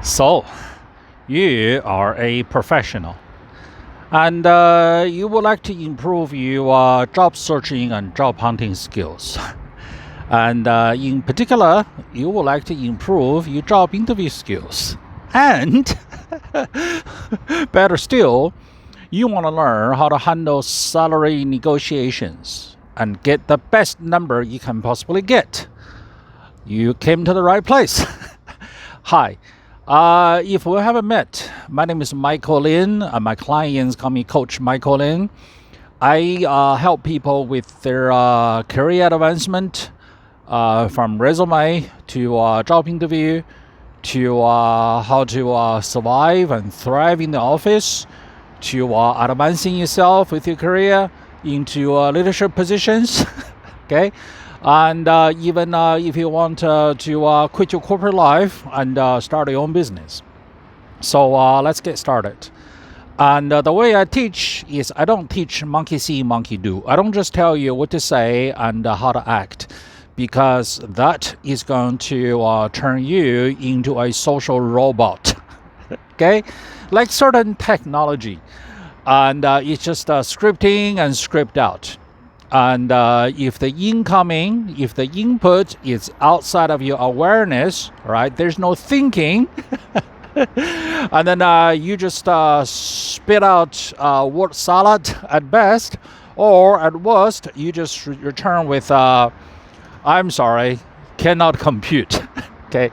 So, you are a professional and you would like to improve your job searching and job hunting skills. And in particular, you would like to improve your job interview skills. And better still, you want to learn how to handle salary negotiations and get the best number you can possibly get. You came to the right place. Hi. If we haven't met, my name is Michael Lin, and my clients call me CoachMichaelLin. I help people with their career advancement, from resume to job interview to how to survive and thrive in the office, to advancing yourself with your career into leadership positions. Okay. And even if you want to quit your corporate life and start your own business. So let's get started. And the way I teach is I don't teach monkey see, monkey do. I don't just tell you what to say and how to act, because that is going to turn you into a social robot. Okay? Like certain technology. And it's just scripting and script out. And if the input is outside of your awareness, right, there's no thinking, and then you just spit out word salad at best, or at worst, you just return with, I'm sorry, cannot compute. Okay,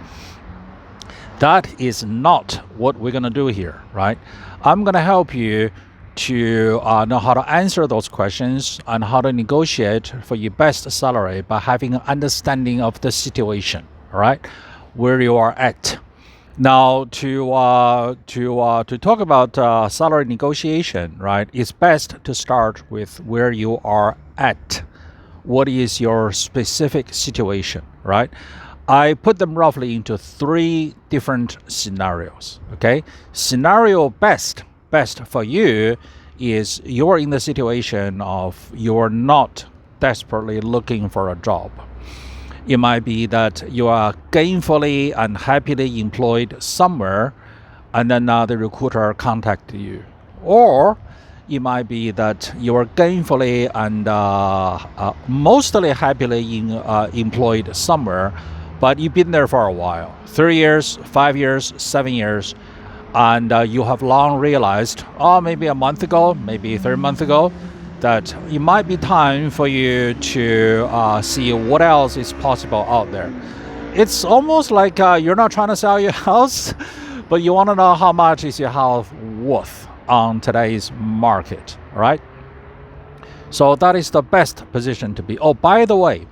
that is not what we're going to do here, right? I'm going to help you to know how to answer those questions and how to negotiate for your best salary by having an understanding of the situation, right, where you are at. Now, to talk about salary negotiation, right, it's best to start with where you are at. What is your specific situation, right? I put them roughly into 3 different scenarios. Okay, scenario best for you is you're in the situation of you're not desperately looking for a job. It might be that you are gainfully and happily employed somewhere, and then the recruiter contacted you. Or it might be that you are gainfully and mostly happily employed somewhere, but you've been there for a while, 3 years, 5 years, 7 years, and you have long realized, maybe a month ago, maybe 3 months ago, that it might be time for you to see what else is possible out there. It's almost like you're not trying to sell your house, but you want to know how much is your house worth on today's market, right? So that is the best position to be. Oh, by the way,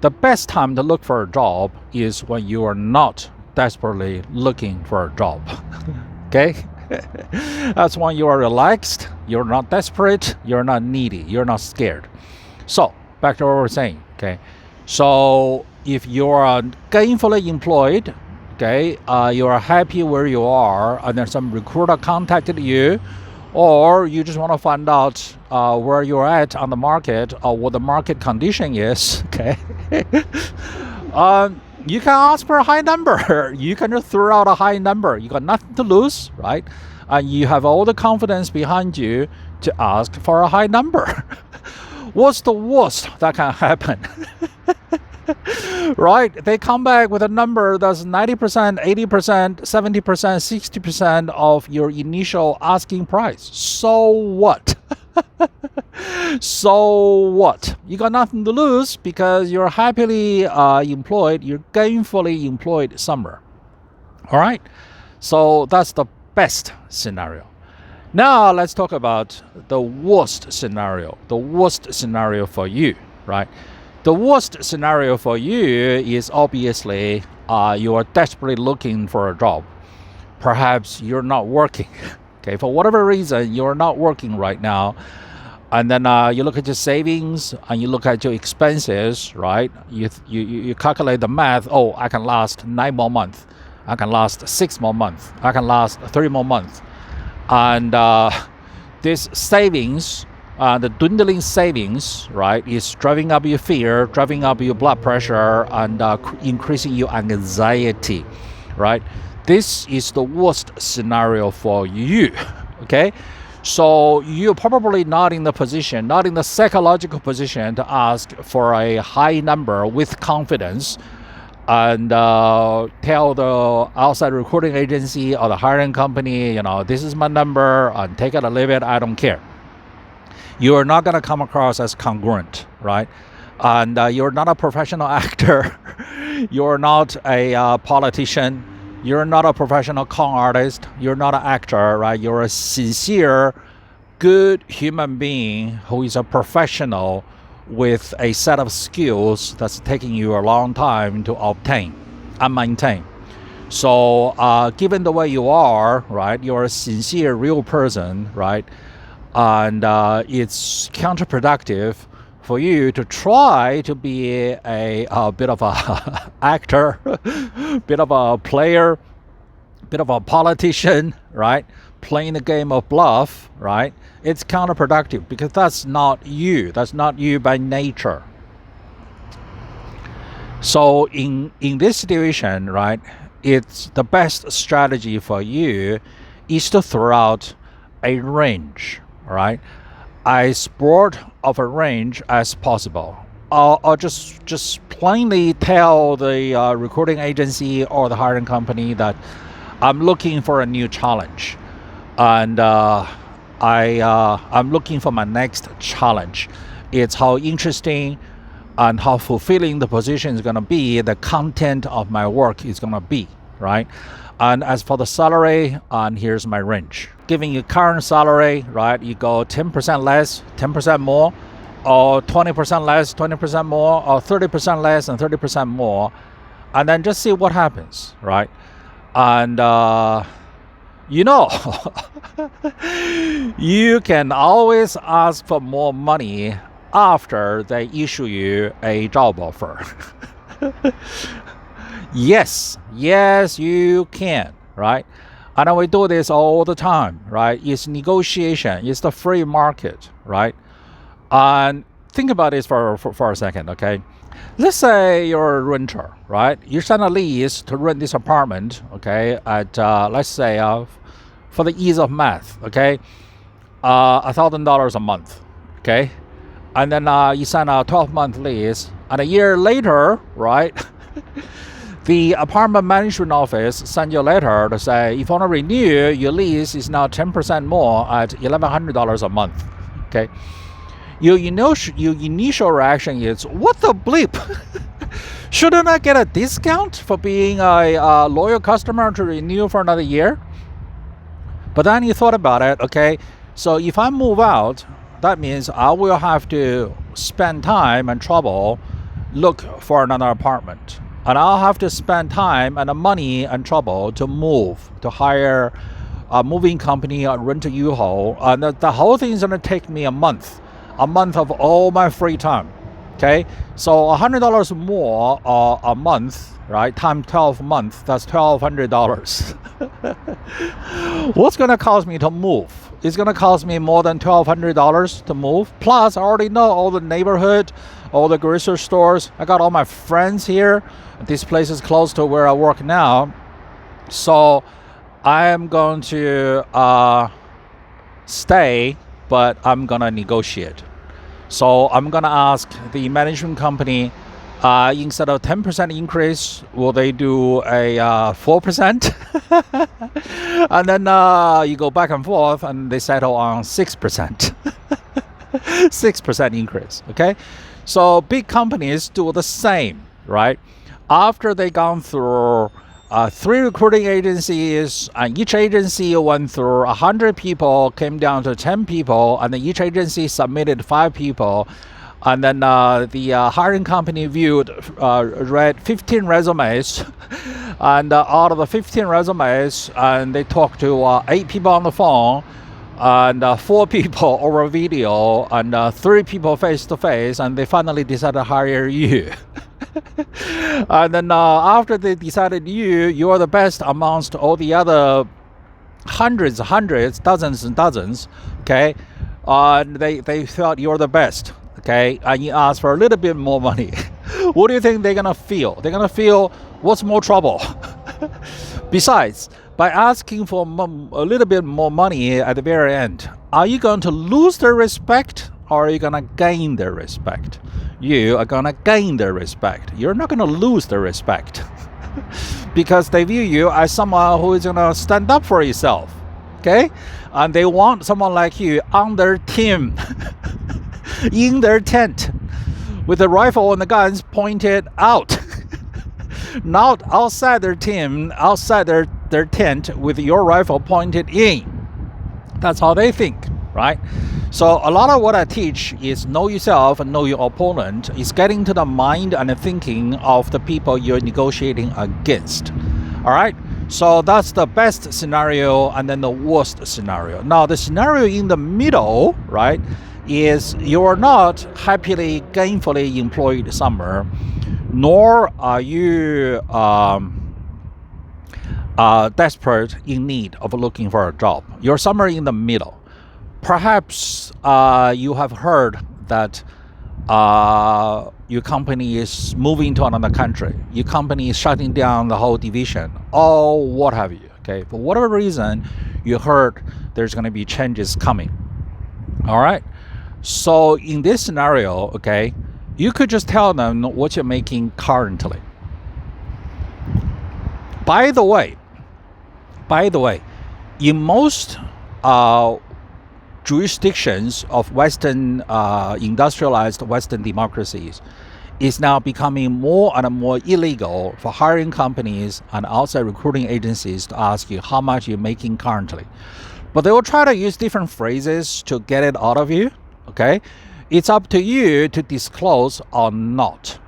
the best time to look for a job is when you are not desperately looking for a job. Okay? That's when you are relaxed, you're not desperate, you're not needy, you're not scared. So back to what we're saying. Okay, so if you are gainfully employed, okay, you are happy where you are, and then some recruiter contacted you, or you just want to find out where you're at on the market or what the market condition is. Okay. You can ask for a high number. You can just throw out a high number. You got nothing to lose, right? And you have all the confidence behind you to ask for a high number. What's the worst that can happen? Right? They come back with a number that's 90%, 80%, 70%, 60% of your initial asking price. So what? So what? You got nothing to lose because you're happily employed, you're gainfully employed somewhere. All right? So that's the best scenario. Now let's talk about the worst scenario. The worst scenario for you, right? The worst scenario for you is obviously you are desperately looking for a job. Perhaps you're not working. Okay, for whatever reason, you're not working right now. And then you look at your savings and you look at your expenses, right? You calculate the math. Oh, I can last 9 more months. I can last 6 more months. I can last 3 more months. And this savings, the dwindling savings, right, is driving up your fear, driving up your blood pressure, and increasing your anxiety, right? this is the worst scenario for you. Okay, so you're probably not in the psychological position to ask for a high number with confidence and tell the outside recruiting agency or the hiring company, this is my number, and take it or leave it, I don't care. You're not going to come across as congruent, right? And you're not a professional actor. You're not a politician. You're not a professional con artist. You're not an actor, right? You're a sincere, good human being who is a professional with a set of skills that's taking you a long time to obtain and maintain. So given the way you are, right, you're a sincere, real person, right? And it's counterproductive for you to try to be a bit of a actor, bit of a player, bit of a politician, right? Playing the game of bluff, right? It's counterproductive because that's not you. That's not you by nature. So in this situation, right, it's the best strategy for you is to throw out a range, right? As broad of a range as possible. Or just plainly tell the recruiting agency or the hiring company that I'm looking for a new challenge. And I'm looking for my next challenge. It's how interesting and how fulfilling the position is going to be, the content of my work is going to be, right? And as for the salary, and here's my range. Giving you current salary, right? You go 10% less, 10% more, or 20% less, 20% more, or 30% less and 30% more, and then just see what happens, right? And you can always ask for more money after they issue you a job offer. Yes, you can, right? And we do this all the time, right? It's negotiation. It's the free market, right? And think about this for a second, okay? Let's say you're a renter, right? You sign a lease to rent this apartment, okay? At let's say for the ease of math, okay, $1,000 a month, okay? And then you sign a 12-month lease, and a year later, right? The apartment management office send you a letter to say, if you want to renew, your lease is now 10% more at $1,100 a month. Okay, your initial reaction is, what the bleep? Shouldn't I get a discount for being a loyal customer to renew for another year? But then you thought about it, okay, so if I move out, that means I will have to spend time and trouble look for another apartment. And I'll have to spend time and money and trouble to move, to hire a moving company or rent a U-Haul. And the whole thing is going to take me a month of all my free time. Okay, so $100 more a month, right? Times 12 months, that's $1,200. What's going to cost me to move? It's going to cost me more than $1,200 to move. Plus, I already know all the neighborhood, all the grocery stores. I got all my friends here. This place is close to where I work now. So I am going to stay, but I'm going to negotiate. So I'm going to ask the management company, instead of 10% increase, will they do a 4%? And then you go back and forth and they settle on 6%. 6% increase, okay? So big companies do the same, right? After they gone through 3 recruiting agencies, and each agency went through 100 people, came down to 10 people, and then each agency submitted 5 people, and then the hiring company read 15 resumes, and out of the 15 resumes, and they talked to 8 people on the phone, and 4 people over video, and 3 people face to face, and they finally decided to hire you. And then after they decided you are the best amongst all the other hundreds, dozens and dozens, okay, and they felt you're the best, okay, and you ask for a little bit more money. What do you think they're gonna feel? They're gonna feel, what's more trouble? Besides, by asking for a little bit more money at the very end, are you going to lose their respect or are you going to gain their respect? You are going to gain their respect. You're not going to lose their respect because they view you as someone who is going to stand up for yourself. Okay? And they want someone like you on their team, in their tent, with the rifle and the guns pointed out. Not outside their team, outside their tent with your rifle pointed in. That's how they think, right? So a lot of what I teach is know yourself and know your opponent. It's getting to the mind and the thinking of the people you're negotiating against. All right? So that's the best scenario and then the worst scenario. Now the scenario in the middle, right, is you're not happily, gainfully employed somewhere, nor are you desperate in need of looking for a job. You're somewhere in the middle. Perhaps you have heard that your company is moving to another country. Your company is shutting down the whole division, or what have you. Okay, for whatever reason, you heard there's going to be changes coming. All right. So in this scenario, okay, you could just tell them what you're making currently. By the way, in most jurisdictions of Western industrialized Western democracies, it's now becoming more and more illegal for hiring companies and outside recruiting agencies to ask you how much you're making currently. But they will try to use different phrases to get it out of you. Okay, it's up to you to disclose or not.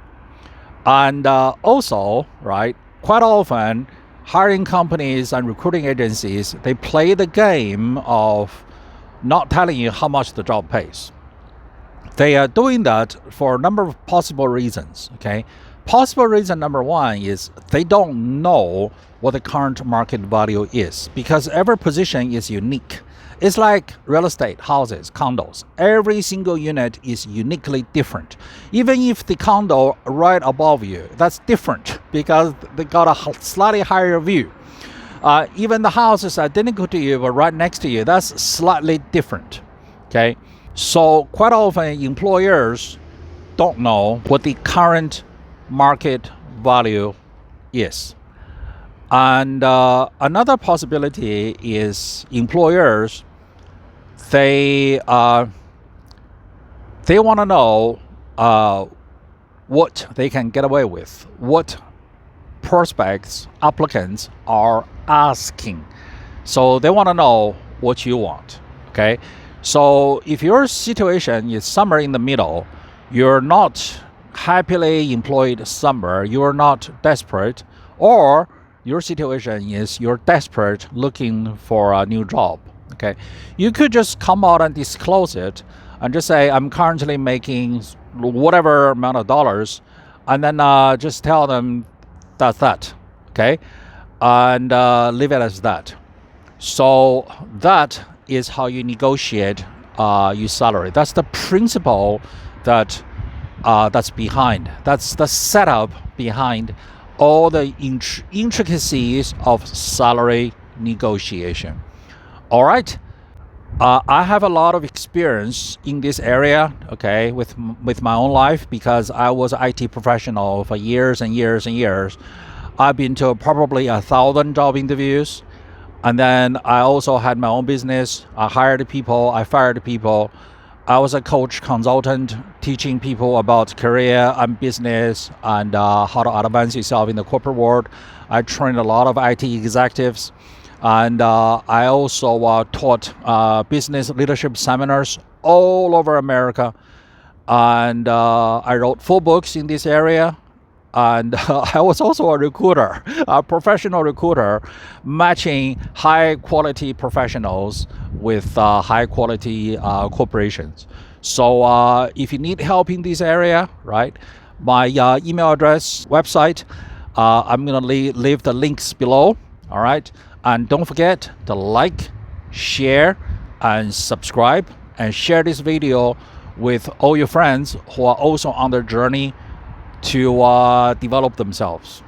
And also, right, quite often hiring companies and recruiting agencies, they play the game of not telling you how much the job pays. They are doing that for a number of possible reasons. Okay, possible reason number one is they don't know what the current market value is, because every position is unique. It's like real estate, houses, condos. Every single unit is uniquely different. Even if the condo right above you, that's different because they got a slightly higher view. Even the house is identical to you, but right next to you, that's slightly different. Okay, so quite often employers don't know what the current market value is. And another possibility is employers, they want to know what they can get away with, what prospects, applicants are asking. So they want to know what you want. Okay, so if your situation is somewhere in the middle, you're not happily employed somewhere, you're not desperate, or your situation is you're desperate looking for a new job. Okay, you could just come out and disclose it and just say, I'm currently making whatever amount of dollars, and then just tell them that's that. Okay, and leave it as that. So that is how you negotiate your salary. That's the principle that's behind. That's the setup behind all the intricacies of salary negotiation. All right. I have a lot of experience in this area, okay, with my own life, because I was an IT professional for years and years and years. I've been to probably 1,000 job interviews, and then I also had my own business. I hired people, I fired people. I was a coach consultant, teaching people about career and business and how to advance yourself in the corporate world. I trained a lot of IT executives. And I also taught business leadership seminars all over America. And I wrote 4 books in this area. And I was also a recruiter, a professional recruiter, matching high quality professionals with high quality corporations. So if you need help in this area, right, my email address, website, I'm going to leave the links below. All right. And don't forget to like, share, and subscribe, and share this video with all your friends who are also on their journey to develop themselves.